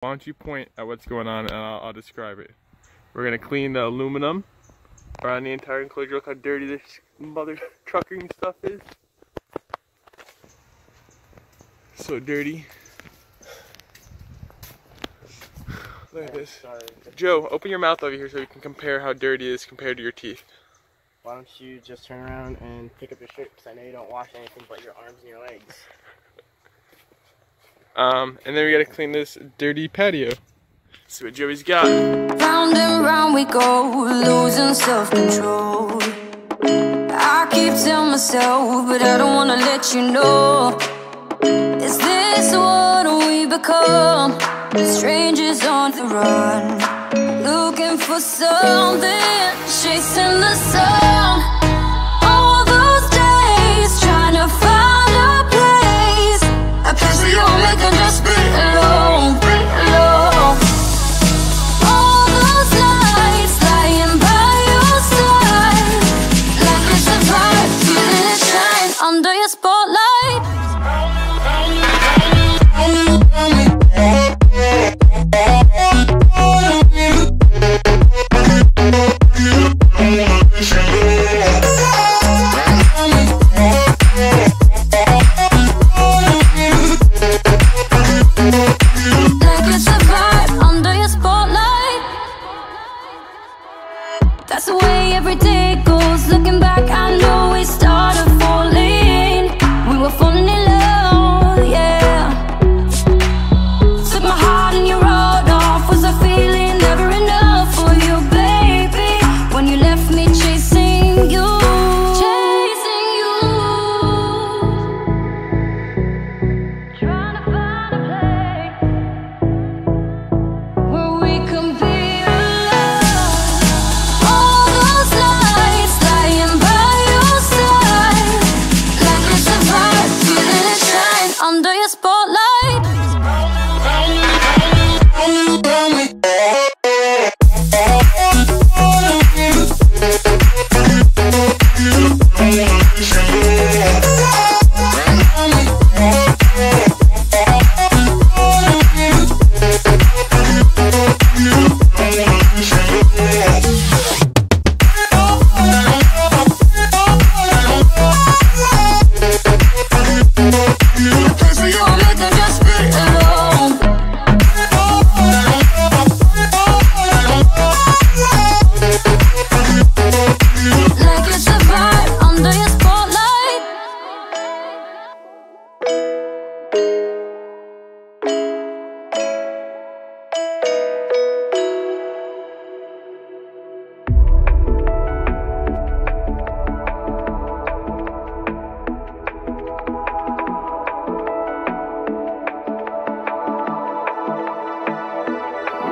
Why don't you point at what's going on and I'll describe it. We're gonna clean the aluminum around the entire enclosure. Look how dirty this mother trucking stuff is. So dirty. Look at this. Sorry. Joe, open your mouth over here so we can compare how dirty it is compared to your teeth. Why don't you just turn around and pick up your shirt, because I know you don't wash anything but your arms and your legs. And then we gotta clean this dirty patio. See what Joey's got. Round and round we go, losing self-control. I keep telling myself, but I don't wanna let you know. Is this what we become? Strangers on the run, looking for something, chasing the sun. All those days, trying to find a place where you'll make them just be alone, All those nights, lying by your side, like it's a vibe, feeling it shine under your spotlight. That's the way every day goes. Looking back, I know we started falling. We were falling in love, yeah. Took my heart and you wrote off. Was I feeling never enough for you, baby? When you left me chasing you, trying to find a place where we can be. Under your spotlight.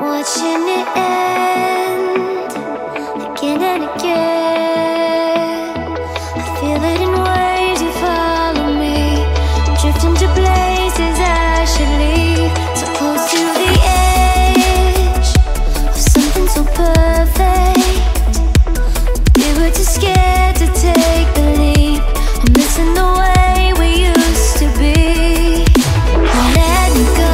Watching it end again and again. I feel it in ways you follow me, drifting to places I should leave. So close to the edge of something so perfect. We were too scared to take the leap. I'm missing the way we used to be. Let me go.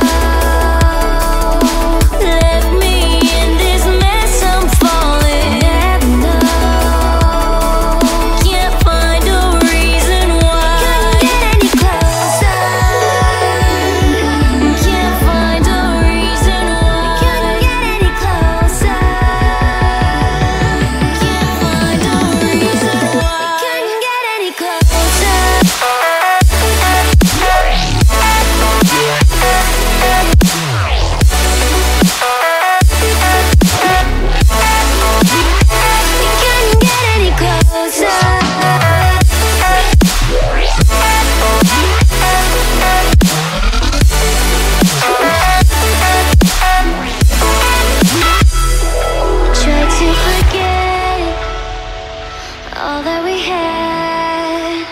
All that we had,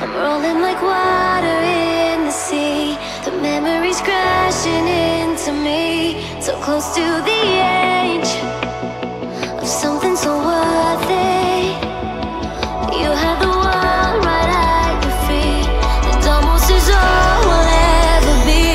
I'm rolling like water in the sea. The memories crashing into me, so close to the edge of something so worth it. You had the world right at your feet, and almost is all we'll ever be.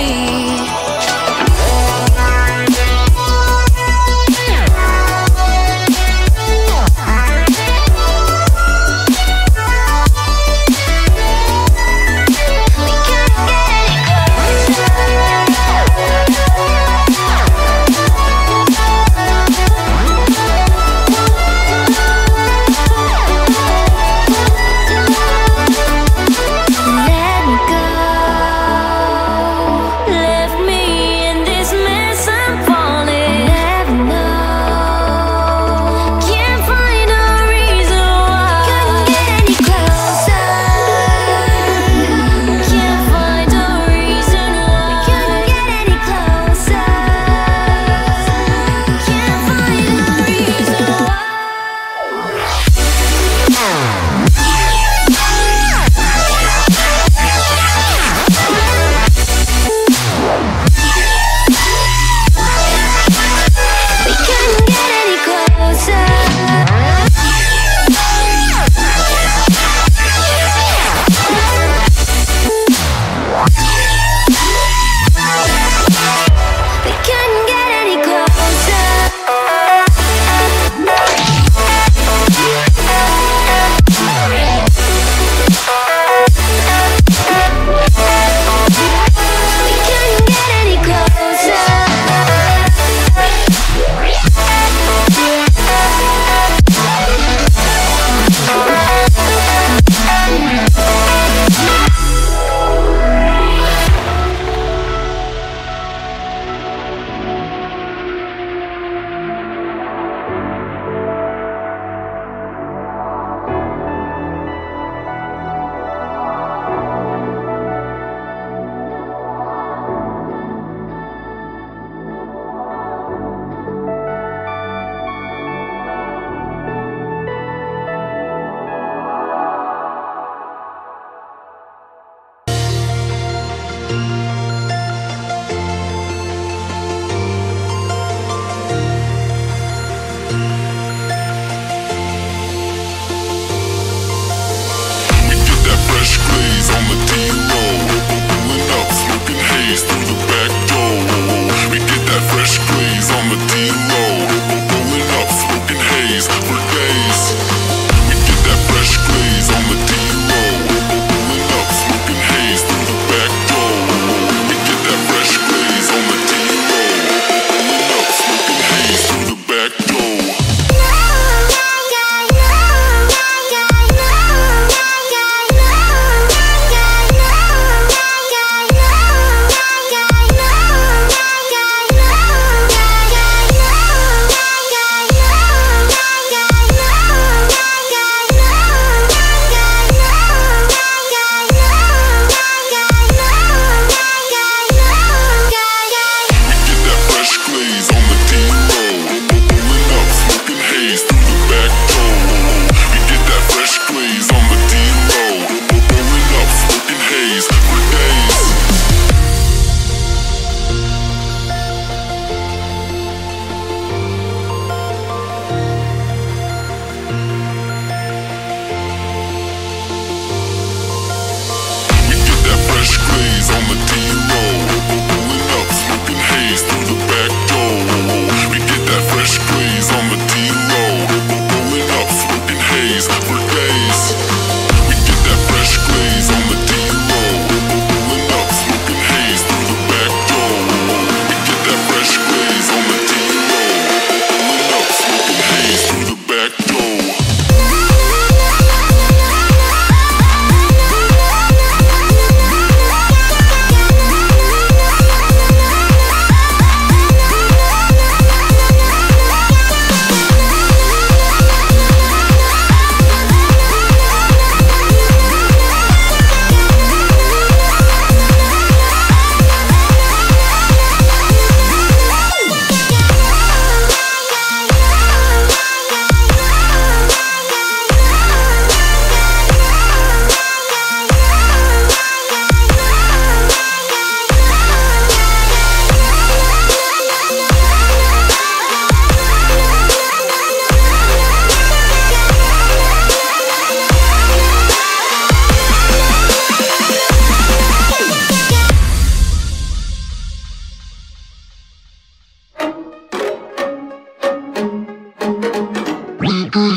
I'll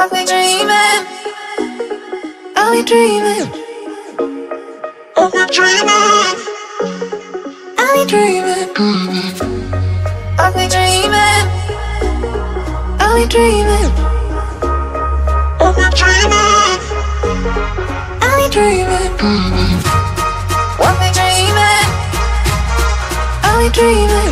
be dreaming. I'll be dreaming. I'll be dreaming. I'll be dreaming. I'll be dreaming. I'll be dreaming. I'll be dreaming. I'll be dreaming. I'll be dreaming. I'll be dreaming.